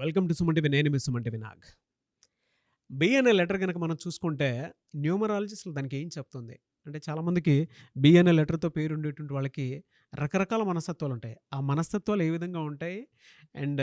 Welcome to Suman TV. నేను మీ Suman TV Nag. B అనే letter కనుక మనం చూసుకుంటే న్యూమరాలజీ అసలు దానికి ఏం చెప్తుంది అంటే చాలామందికి బి అనే లెటర్తో పేరు ఉండేటువంటి వాళ్ళకి రకరకాల మనస్తత్వాలు ఉంటాయి. ఆ మనస్తత్వాలు ఏ విధంగా ఉంటాయి అండ్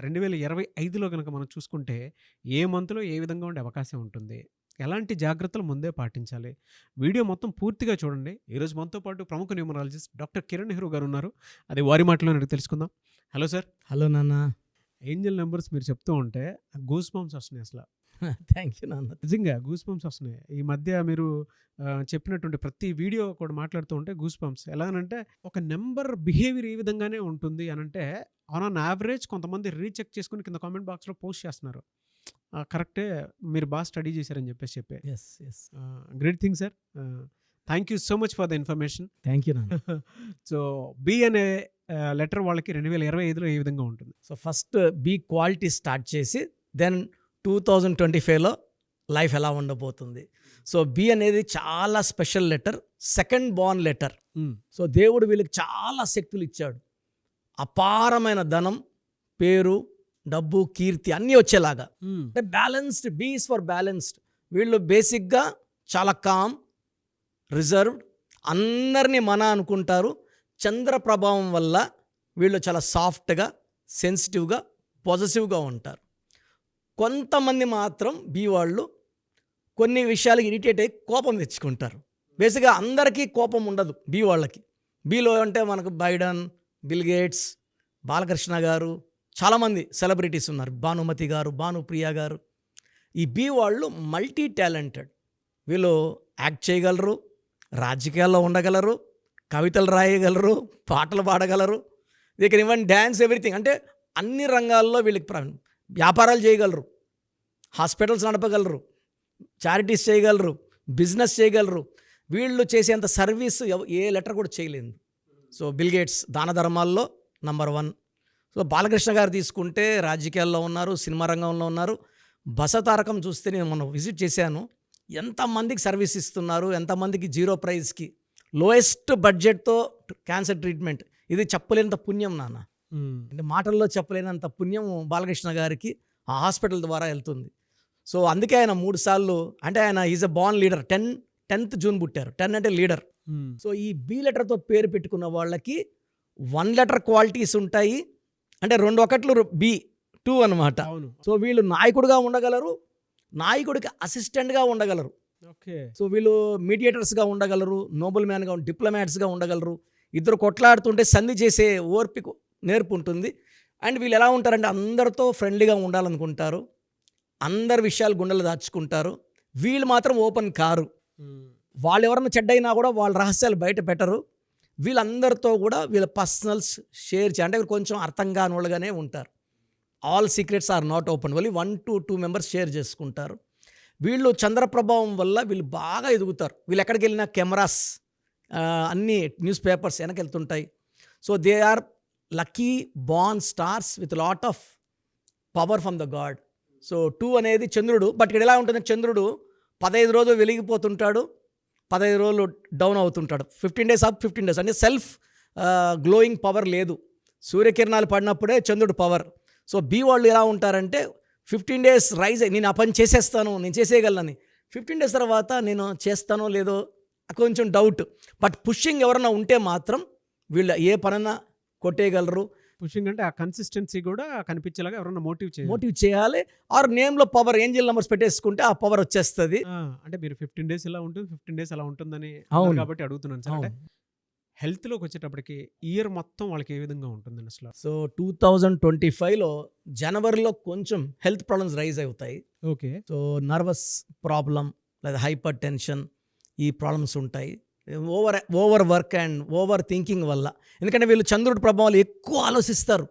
2025లో కనుక మనం చూసుకుంటే ఏ మంత్లో ఏ విధంగా ఉండే అవకాశం ఉంటుంది, ఎలాంటి జాగ్రత్తలు ముందే పాటించాలి, వీడియో మొత్తం పూర్తిగా చూడండి. ఈరోజు మనతో పాటు ప్రముఖ న్యూమరాలజిస్ట్ డాక్టర్ కిరణ్ నెహ్రూ గారు ఉన్నారు. అది వారి మాటలో అడిగి తెలుసుకుందాం. Hello sir. హలో నాన్న. ఏంజల్ నెంబర్స్ మీరు చెప్తూ ఉంటే గూస్ బంప్స్ వస్తున్నాయి అసలు. థ్యాంక్ యూ నాన్న. నిజంగా గూస్ బంప్స్ వస్తున్నాయి. ఈ మధ్య మీరు చెప్పినటువంటి ప్రతి వీడియో కూడా మాట్లాడుతూ ఉంటే గూస్ బంప్స్. ఎలాగనంటే ఒక నెంబర్ బిహేవియర్ ఈ విధంగానే ఉంటుంది అని అంటే ఆన్ అన్ యావరేజ్ కొంతమంది రీచెక్ చేసుకుని కింద కామెంట్ బాక్స్లో పోస్ట్ చేస్తున్నారు. కరెక్టే, మీరు బాగా స్టడీ చేశారని చెప్పి yes yes great thing sir. Thank you so much for the information. Thank you నాన్న. సో బి అనే లెటర్ వాళ్ళకి 2025లో ఏ విధంగా ఉంటుంది? So first B quality start చేసి దెన్ 2025లో లైఫ్ ఎలా ఉండబోతుంది. సో బి అనేది చాలా special letter, second born letter. So దేవుడు వీళ్ళకి చాలా శక్తులు ఇచ్చాడు. అపారమైన ధనం, పేరు, డబ్బు, కీర్తి అన్నీ వచ్చేలాగా. అంటే balanced, B is for balanced. వీళ్ళు బేసిక్గా చాలా కామ్, రిజర్వ్డ్, అందరినీ మన అనుకుంటారు. చంద్ర ప్రభావం వల్ల వీళ్ళు చాలా సాఫ్ట్గా, సెన్సిటివ్గా, పాజిటివ్గా ఉంటారు. కొంతమంది మాత్రం బీ వాళ్ళు కొన్ని విషయాలకి ఇరిటేట్ అయ్యి కోపం తెచ్చుకుంటారు. బేసిక్గా అందరికీ కోపం ఉండదు బీ వాళ్ళకి. బీలో అంటే మనకు బైడెన్, బిల్ గేట్స్, బాలకృష్ణ గారు, చాలామంది సెలబ్రిటీస్ ఉన్నారు, భానుమతి గారు, భానుప్రియ గారు. ఈ బీ వాళ్ళు మల్టీ టాలెంటెడ్. వీళ్ళు యాక్ట్ చేయగలరు, రాజకీయాల్లో ఉండగలరు, కవితలు రాయగలరు, పాటలు పాడగలరు, they can even dance, everything. అంటే అన్ని రంగాల్లో వీళ్ళకి వ్యాపారాలు చేయగలరు, హాస్పిటల్స్ నడపగలరు, చారిటీస్ చేయగలరు, బిజినెస్ చేయగలరు. వీళ్ళు చేసేంత సర్వీస్ ఏ లెటర్ కూడా చేయలేదు. సో బిల్ గేట్స్ దాన ధర్మాల్లో నంబర్ 1. సో బాలకృష్ణ గారు తీసుకుంటే రాజకీయాల్లో ఉన్నారు, సినిమా రంగంలో ఉన్నారు. బసతారకం చూస్తే నేను మొన్న విజిట్ చేశాను. ఎంతమందికి సర్వీస్ ఇస్తున్నారు, ఎంతమందికి జీరో ప్రైస్కి, లోయెస్ట్ బడ్జెట్తో క్యాన్సర్ ట్రీట్మెంట్. ఇది చెప్పలేనంత పుణ్యం నాన్న. అంటే మాటల్లో చెప్పలేనంత పుణ్యం బాలకృష్ణ గారికి ఆ హాస్పిటల్ ద్వారా వెళ్తుంది. సో అందుకే ఆయన 3 సార్లు, అంటే ఆయన is a born leader. 10th June పుట్టారు. 10 అంటే లీడర్. సో ఈ బి లెటర్తో పేరు పెట్టుకున్న వాళ్ళకి 1 లెటర్ క్వాలిటీస్ ఉంటాయి. అంటే 2 ఒకట్లు బి 2 అనమాట. సో వీళ్ళు నాయకుడిగా ఉండగలరు, నాయకుడికి అసిస్టెంట్గా ఉండగలరు. ఓకే. సో వీళ్ళు మీడియేటర్స్గా ఉండగలరు, నోబెల్ మ్యాన్గా, డిప్లొమాట్స్గా ఉండగలరు. ఇద్దరు కొట్లాడుతుంటే సంధి చేసే ఓర్పిక, నేర్పు ఉంటుంది. అండ్ వీళ్ళు ఎలా ఉంటారంటే అందరితో ఫ్రెండ్లీగా ఉండాలనుకుంటారు, అందరి విషయాలు గుండెలు దాచుకుంటారు. వీళ్ళు మాత్రం ఓపెన్ కారు. వాళ్ళు ఎవరన్నా చెడ్డైనా కూడా వాళ్ళ రహస్యాలు బయట పెట్టరు. వీళ్ళందరితో కూడా వీళ్ళ పర్సనల్స్ షేర్ అంటే కొంచెం అర్థం కాని వాళ్ళగానే ఉంటారు. All secrets are not open. వాళ్ళు 1 to 2 మెంబర్స్ షేర్ చేసుకుంటారు. వీళ్ళు చంద్ర ప్రభావం వల్ల వీళ్ళు బాగా ఎదుగుతారు. వీళ్ళు ఎక్కడికి వెళ్ళినా కెమెరాస్, అన్ని న్యూస్ పేపర్స్ వెనకెళ్తుంటాయి. So they are lucky born stars with lot of power from the god. So 2 అనేది చంద్రుడు. బట్ ఇక్కడ ఎలా ఉంటుంది, చంద్రుడు 15 రోజులు వెలిగిపోతుంటాడు, 15 రోజులు డౌన్ అవుతుంటాడు. 15 days అప్, 15 days అంటే సెల్ఫ్ గ్లోయింగ్ పవర్ లేదు. సూర్యకిరణాలు పడినప్పుడే చంద్రుడు పవర్. సో బీ వాళ్ళు ఎలా ఉంటారంటే 15 days రైజ్ అయ్యి నేను ఆ పని చేసేస్తాను, నేను చేసేయగలనని. 15 days తర్వాత నేను చేస్తానో లేదో కొంచెం డౌట్. బట్ పుషింగ్ ఎవరన్నా ఉంటే మాత్రం వీళ్ళు ఏ పనన్నా కొట్టేయగలరు. పుషింగ్ అంటే ఆ కన్సిస్టెన్సీ కూడా కనిపించేలాగా ఎవరైనా మోటివ్ చేయాలి. ఆర్ నేమ్లో పవర్, ఏంజిల్ నెంబర్స్ పెట్టేసుకుంటే ఆ పవర్ వచ్చేస్తుంది. అంటే మీరు 15 days ఇలా ఉంటుంది, 15 days అలా ఉంటుందని కాబట్టి అడుగుతున్నాను సార్. అంటే హెల్త్లోకి వచ్చేటప్పటికి ఇయర్ మొత్తం వాళ్ళకి ఏ విధంగా ఉంటుందని అసలు? సో 2025లో జనవరిలో కొంచెం హెల్త్ ప్రాబ్లమ్స్ రైజ్ అవుతాయి. ఓకే. సో నర్వస్ ప్రాబ్లం లేదా హైపర్ టెన్షన్, ఈ ప్రాబ్లమ్స్ ఉంటాయి. Over work and over thinking వల్ల. ఎందుకంటే వీళ్ళు చంద్రుడి ప్రభావాలు ఎక్కువ ఆలోచిస్తారు.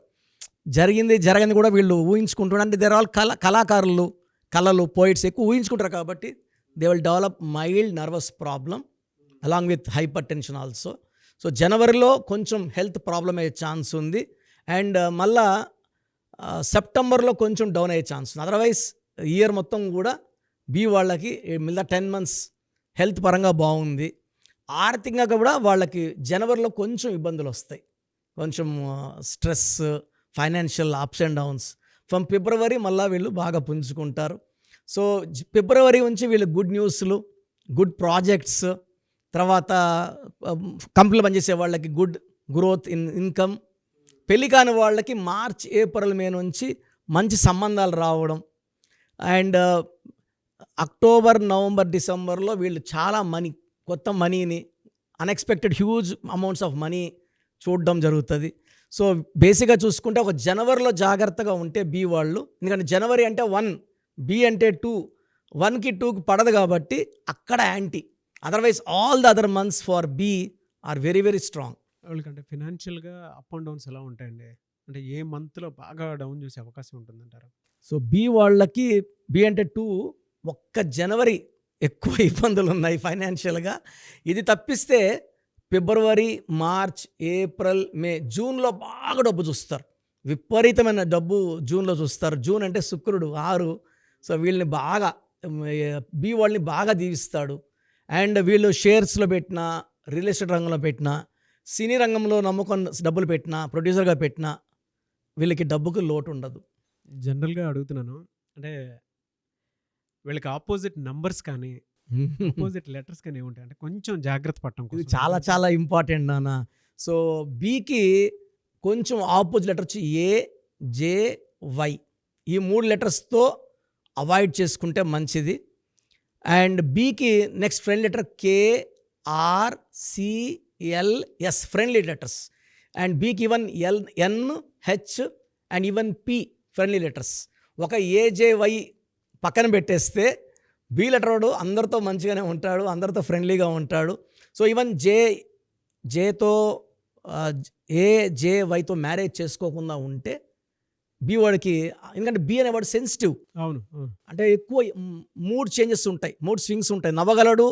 జరగంది కూడా వీళ్ళు ఊహించుకుంటున్నారు. అంటే దేర్ ఆల్ కళాకారులు, కళలు, పోయిట్స్ ఎక్కువ ఊహించుకుంటారు కాబట్టి they will develop mild nervous problem along with hyper tension also. So జనవరిలో కొంచెం హెల్త్ ప్రాబ్లం అయ్యే ఛాన్స్ ఉంది. అండ్ మళ్ళా సెప్టెంబర్లో కొంచెం డౌన్ అయ్యే ఛాన్స్ ఉంది. అదర్వైజ్ ఇయర్ మొత్తం కూడా బీ వాళ్ళకి మిగతా 10 months హెల్త్ పరంగా బాగుంది. ఆర్థికంగా కూడా వాళ్ళకి జనవరిలో కొంచెం ఇబ్బందులు వస్తాయి. కొంచెం stress, financial ups and downs. From February మళ్ళీ వీళ్ళు బాగా పుంజుకుంటారు. సో ఫిబ్రవరి నుంచి వీళ్ళు గుడ్ న్యూస్లు, గుడ్ ప్రాజెక్ట్స్, తర్వాత కంపెనీలు పనిచేసే వాళ్ళకి గుడ్ గ్రోత్ ఇన్ ఇన్కమ్, పెళ్లి కాని వాళ్ళకి మార్చ్ ఏప్రిల్ మే నుంచి మంచి సంబంధాలు రావడం, అండ్ అక్టోబర్ నవంబర్ డిసెంబర్లో వీళ్ళు చాలా కొత్త మనీని, unexpected huge amounts of money చూడడం జరుగుతుంది. సో బేసిక్గా చూసుకుంటే ఒక జనవరిలో జాగ్రత్తగా ఉంటే బి వాళ్ళు, ఎందుకంటే జనవరి అంటే 1, బి అంటే 2, 1కి 2కి పడదు కాబట్టి అక్కడ యాంటీ. Otherwise all the other months for B are very very strong. వాళ్ళకంటే ఫినాన్షియల్గా అప్ అండ్ డౌన్స్ ఎలా ఉంటాయండి? అంటే ఏ మంత్లో బాగా డౌన్ చూసే అవకాశం ఉంటుందంటారు? సో బి వాళ్ళకి, బి అంటే 2, ఒక్క జనవరి ఎక్కువ ఇబ్బందులు ఉన్నాయి ఫైనాన్షియల్గా. ఇది తప్పిస్తే ఫిబ్రవరి, మార్చ్, ఏప్రిల్, మే, జూన్లో బాగా డబ్బు చూస్తారు. విపరీతమైన డబ్బు జూన్లో చూస్తారు. జూన్ అంటే శుక్రుడు 6. సో వీళ్ళని బాగా, బి వాళ్ళని బాగా దీవిస్తాడు. అండ్ వీళ్ళు షేర్స్లో పెట్టినా, రియల్ ఎస్టేట్ రంగంలో పెట్టినా, సినీ రంగంలో నమ్మకం డబ్బులు పెట్టినా, ప్రొడ్యూసర్గా పెట్టినా వీళ్ళకి డబ్బుకు లోటు ఉండదు. జనరల్గా అడుగుతున్నాను, అంటే వీళ్ళకి ఆపోజిట్ నంబర్స్ కానీ ఆపోజిట్ లెటర్స్ కానీ ఏముంటాయి అంటే కొంచెం జాగ్రత్త పడటం ఇది కోసం. చాలా చాలా ఇంపార్టెంట్ నాన్న. సో బీకి కొంచెం ఆపోజిట్ లెటర్ వచ్చి ఏ, జే, వై, ఈ 3 లెటర్స్తో అవాయిడ్ చేసుకుంటే మంచిది. అండ్ బీకి next friend letter K, R, C, L, S, friendly letters. And బీకి even L, N, H and even P friendly letters. ఒక ఏజేవై పక్కన పెట్టేస్తే బి లెటర్ వాడు అందరితో మంచిగానే ఉంటాడు, అందరితో ఫ్రెండ్లీగా ఉంటాడు. సో ఈవెన్ జేతో ఏజేవైతో మ్యారేజ్ చేసుకోకుండా ఉంటే బి వాడికి, ఎందుకంటే బి అనేవాడు సెన్సిటివ్. అవును. అంటే ఎక్కువ మూడ్ చేంజెస్ ఉంటాయి, మూడ్ స్వింగ్స్ ఉంటాయి. నవ్వగలడు,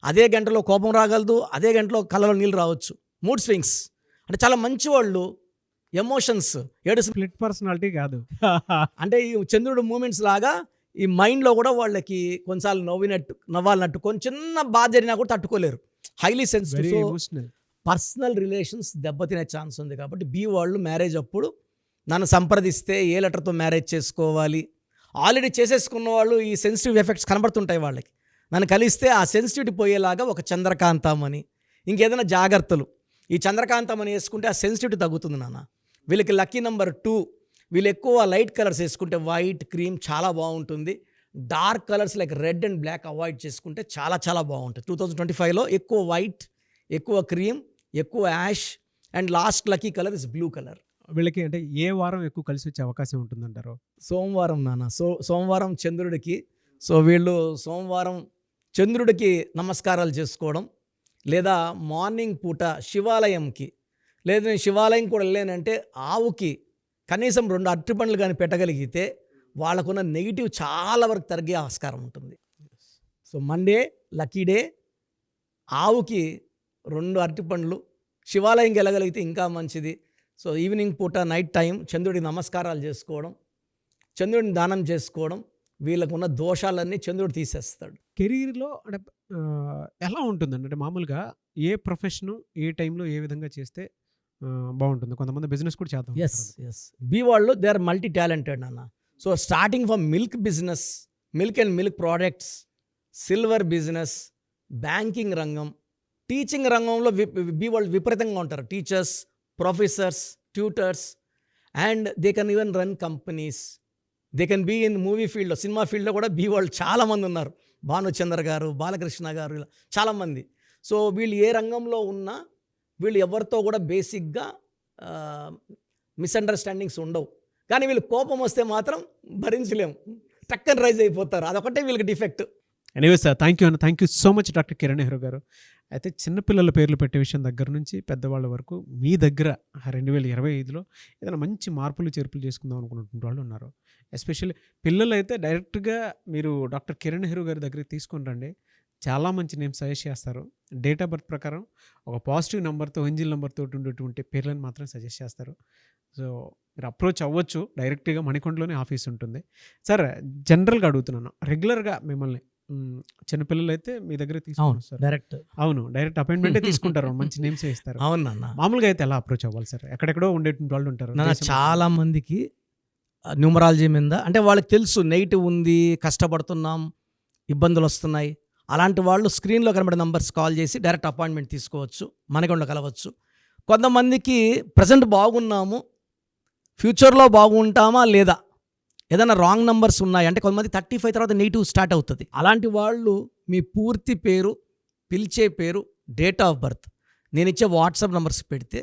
అదే గంటలో కోపం రాగలదు, అదే గంటలో కళ్ళలో నీళ్ళు రావచ్చు. మూడ్ స్వింగ్స్ అంటే చాలా మంచి వాళ్ళు. ఎమోషన్స్, స్ప్లిట్ పర్సనాలిటీ కాదు. అంటే ఈ చంద్రుడు మూమెంట్స్ లాగా ఈ మైండ్లో కూడా వాళ్ళకి కొన్నిసార్లు నవ్వాలన్నట్టు కొంచెం చిన్న బాధ జరిగినా కూడా తట్టుకోలేరు. Highly sensitive. So emotional. Personal relations దెబ్బతినే ఛాన్స్ ఉంది. కాబట్టి బి వాళ్ళు మ్యారేజ్ అప్పుడు నన్ను సంప్రదిస్తే ఏ లెటర్తో మ్యారేజ్ చేసుకోవాలి, ఆల్రెడీ చేసేసుకున్న వాళ్ళు ఈ సెన్సిటివ్ ఎఫెక్ట్స్ కనబడుతుంటాయి వాళ్ళకి. నన్ను కలిస్తే ఆ సెన్సిటివిటీ పోయేలాగా ఒక చంద్రకాంతమని, ఇంకేదైనా జాగ్రత్తలు, ఈ చంద్రకాంతమని వేసుకుంటే ఆ సెన్సిటివిటీ తగ్గుతుంది నాన్న. వీళ్ళకి లక్కీ నెంబర్ 2. వీళ్ళు ఎక్కువ లైట్ కలర్స్ వేసుకుంటే వైట్, క్రీమ్ చాలా బాగుంటుంది. Dark colours like red and black avoid చేసుకుంటే చాలా చాలా బాగుంటుంది. 2025లో ఎక్కువ వైట్, ఎక్కువ క్రీమ్, ఎక్కువ ash and last lucky colour is blue colour. వీళ్ళకి అంటే ఏ వారం ఎక్కువ కలిసి వచ్చే అవకాశం ఉంటుందంటారు? సోమవారం నాన్న. సోమవారం చంద్రుడికి. సో వీళ్ళు సోమవారం చంద్రుడికి నమస్కారాలు చేసుకోవడం, లేదా మార్నింగ్ పూట శివాలయంకి, లేదు నేను శివాలయం కూడా వెళ్ళానంటే ఆవుకి కనీసం 2 అరటిపండ్లు కానీ పెట్టగలిగితే వాళ్ళకున్న నెగిటివ్ చాలా వరకు తగ్గే ఆస్కారం ఉంటుంది. So Monday lucky day. ఆవుకి 2 అరటిపండ్లు, శివాలయంకి వెళ్ళగలిగితే ఇంకా మంచిది. సో ఈవినింగ్ పూట, నైట్ టైం చంద్రుడికి నమస్కారాలు చేసుకోవడం, చంద్రుడిని దానం చేసుకోవడం, వీళ్ళకున్న దోషాలన్నీ చంద్రుడు తీసేస్తాడు. కెరీర్లో అంటే ఎలా ఉంటుందండి? అంటే మామూలుగా ఏ ప్రొఫెషను ఏ టైంలో ఏ విధంగా చేస్తే బాగుంటుంది? కొంతమంది బిజినెస్ కూడా చేద్దాం. ఎస్ బి వాళ్ళు దే ఆర్ మల్టీ టాలెంటెడ్ అన్న. So starting from milk business, milk and milk products, silver business, banking రంగం, టీచింగ్ రంగంలో బి వాళ్ళు విపరీతంగా ఉంటారు. Teachers, professors, tutors, and they can even run companies. They can be in movie ఫీల్డ్లో, సినిమా ఫీల్డ్లో కూడా బి వాళ్ళు చాలామంది ఉన్నారు. భానుచంద్ర గారు, బాలకృష్ణ గారు, ఇలా చాలామంది. సో వీళ్ళు ఏ రంగంలో ఉన్నా వీళ్ళు ఎవరితో కూడా బేసిక్గా మిస్అండర్స్టాండింగ్స్ ఉండవు. కానీ వీళ్ళు కోపం వస్తే మాత్రం భరించలేము, టక్కన రైజ్ అయిపోతారు. అదొకటే వీళ్ళకి defect. Anyway sir, thank you so much doctor Kiran Nehru గారు. అయితే చిన్నపిల్లల పేర్లు పెట్టే విషయం దగ్గర నుంచి పెద్దవాళ్ళ వరకు మీ దగ్గర 2025లో ఏదైనా మంచి మార్పులు చేర్పులు చేసుకుందాం అనుకున్నటువంటి వాళ్ళు ఉన్నారు. ఎస్పెషల్లీ పిల్లలు అయితే డైరెక్ట్గా మీరు డాక్టర్ కిరణ్ నెహ్రూ గారి దగ్గరికి తీసుకొని రండి. చాలా మంచి నేమ్స్ సజెస్ట్ చేస్తారు. డేట్ ఆఫ్ బర్త్ ప్రకారం ఒక పాజిటివ్ నెంబర్తో, ఏంజిల్ నెంబర్తో ఉండేటువంటి పేర్లను మాత్రం సజెస్ట్ చేస్తారు. సో మీరు అప్రోచ్ అవ్వచ్చు. డైరెక్ట్గా మణికొండలోనే ఆఫీస్ ఉంటుంది. సార్ జనరల్గా అడుగుతున్నాను, రెగ్యులర్గా మిమ్మల్ని చిన్నపిల్లలు అయితే మీ దగ్గర తీసుకుంటారు సార్? డైరెక్ట్ అపాయింట్మెంటే తీసుకుంటారు, మంచి నేమ్స్ ఇస్తారు. అవునన్నా. మామూలుగా అయితే ఎలా అప్రోచ్ అవ్వాలి సార్? ఎక్కడెక్కడో ఉండేటువంటి వాళ్ళు ఉంటారు. చాలా మందికి న్యూమరాలజీ మీద. అంటే వాళ్ళకి తెలుసు నెగిటివ్ ఉంది, కష్టపడుతున్నాం, ఇబ్బందులు వస్తున్నాయి. అలాంటి వాళ్ళు స్క్రీన్లో కనబడే నంబర్స్ కాల్ చేసి డైరెక్ట్ అపాయింట్మెంట్ తీసుకోవచ్చు, మనకుండా కలవచ్చు. కొంతమందికి ప్రజెంట్ బాగున్నాము, ఫ్యూచర్లో బాగుంటామా లేదా, ఏదైనా రాంగ్ నంబర్స్ ఉన్నాయి అంటే కొంతమంది 35 తర్వాత నెగిటివ్ స్టార్ట్ అవుతుంది. అలాంటి వాళ్ళు మీ పూర్తి పేరు, పిలిచే పేరు, డేట్ ఆఫ్ బర్త్ నేను ఇచ్చే వాట్సాప్ నంబర్స్ పెడితే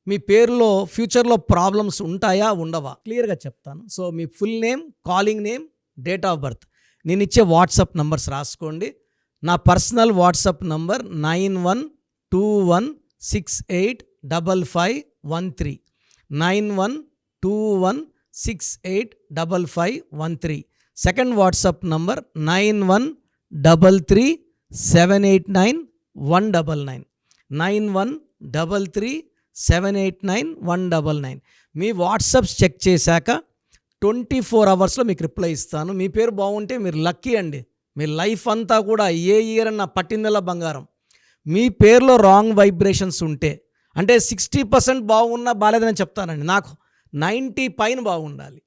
మీ పేరులో ఫ్యూచర్లో ప్రాబ్లమ్స్ ఉంటాయా ఉండవా క్లియర్గా చెప్తాను. So me full name, calling name, date of birth నేను ఇచ్చే వాట్సాప్ నంబర్స్ రాసుకోండి. నా personal WhatsApp number 9121685513 9121685513. Second WhatsApp number 9133789199 9133789199. మీ వాట్సాప్స్ చెక్ చేశాక 24 అవర్స్లో మీకు రిప్లై ఇస్తాను. మీ పేరు బాగుంటే మీరు లక్కీ అండి. మీ లైఫ్ అంతా కూడా ఏ ఇయర్ అన్న పట్టిందల్లా బంగారం. మీ పేరులో రాంగ్ వైబ్రేషన్స్ ఉంటే అంటే 60% బాగున్నా బాలేదని చెప్తానండి. నాకు 90 పైన బాగుండాలి.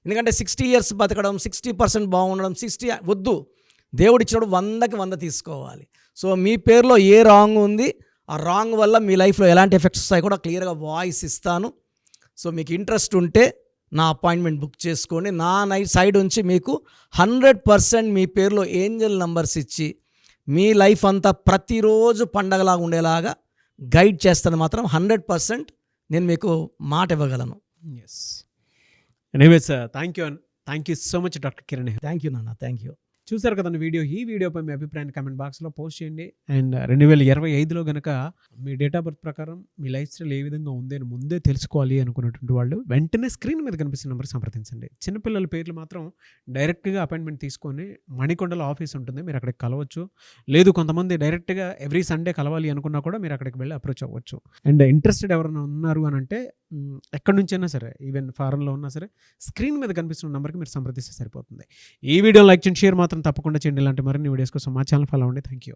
ఎందుకంటే 60 ఇయర్స్ బతకడం, 60% బాగుండడం, 60 వద్దు. దేవుడు ఇచ్చినప్పుడు 100కి 100 తీసుకోవాలి. సో మీ పేరులో ఏ రాంగ్ ఉంది, ఆ రాంగ్ వల్ల మీ లైఫ్లో ఎలాంటి ఎఫెక్ట్స్ వస్తాయి కూడా క్లియర్గా వాయిస్ ఇస్తాను. సో మీకు ఇంట్రెస్ట్ ఉంటే నా అపాయింట్మెంట్ బుక్ చేసుకోండి. నా సైడ్ నుంచి మీకు 100% మీ పేరులో ఏంజల్ నంబర్స్ ఇచ్చి మీ లైఫ్ అంతా ప్రతిరోజు పండగలాగా ఉండేలాగా గైడ్ చేస్తాను. మాత్రం 100% నేను మీకు మాట ఇవ్వగలను. Yes. Anyways thank you so much doctor Kiran. Thank you నాన్న, థ్యాంక్ యూ. చూసారు కదండి వీడియో. ఈ వీడియోపై మీ అభిప్రాయాన్ని కామెంట్ బాక్స్లో పోస్ట్ చేయండి. అండ్ 2025లో కనుక మీ డేట్ ఆఫ్ బర్త్ ప్రకారం మీ లైఫ్ స్టైల్ ఏ విధంగా ఉంది అని ముందే తెలుసుకోవాలి అనుకున్నటువంటి వాళ్ళు వెంటనే స్క్రీన్ మీద కనిపిస్తున్న నెంబర్ సంప్రదించండి. చిన్నపిల్లల పేర్లు మాత్రం డైరెక్ట్గా అపాయింట్మెంట్ తీసుకొని మణికొండలో ఆఫీస్ ఉంటుంది, మీరు అక్కడికి కలవచ్చు. లేదు కొంతమంది డైరెక్ట్గా ఎవ్రీ సండే కలవాలి అనుకున్నా కూడా మీరు అక్కడికి వెళ్ళి అప్రోచ్ అవ్వచ్చు. అండ్ ఇంట్రెస్టెడ్ ఎవరైనా ఉన్నారు అని అంటే ఎక్కడి నుంచైనా సరే, ఈవెన్ ఫారెన్లో ఉన్నా సరే, స్క్రీన్ మీద కనిపిస్తున్న నెంబర్కి మీరు సంప్రదిస్తే సరిపోతుంది. ఈ వీడియో లైక్ చేయండి, షేర్ మాత్రం తప్పకుండా చేయండి. ఇలాంటి మరిన్ని వీడియోస్ కోసం మా ఛానల్ ఫాలో అవ్వండి. Thank you.